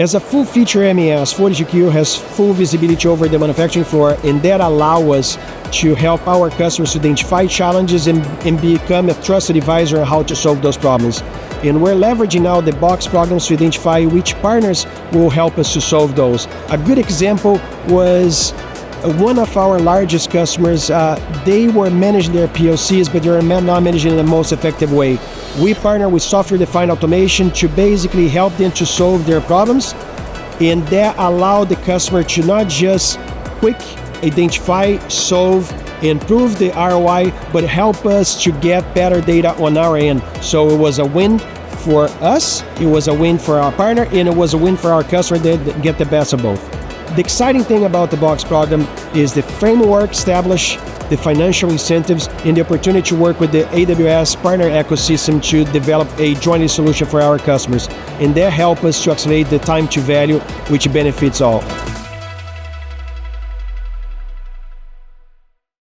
As a full-feature MES, FortitudeQ has full visibility over the manufacturing floor, and that allows us to help our customers identify challenges and become a trusted advisor on how to solve those problems. And we're leveraging now the box programs to identify which partners will help us to solve those. A good example was one of our largest customers. They were managing their POCs, but they were not managing in the most effective way. We partner with software-defined automation to basically help them to solve their problems, and that allowed the customer to not just quick identify, solve, improve the ROI, but help us to get better data on our end. So it was a win for us, it was a win for our partner, and it was a win for our customer that get the best of both. The exciting thing about the Box program is the framework established, the financial incentives, and the opportunity to work with the AWS Partner ecosystem to develop a joint solution for our customers. And that helps us to accelerate the time to value, which benefits all.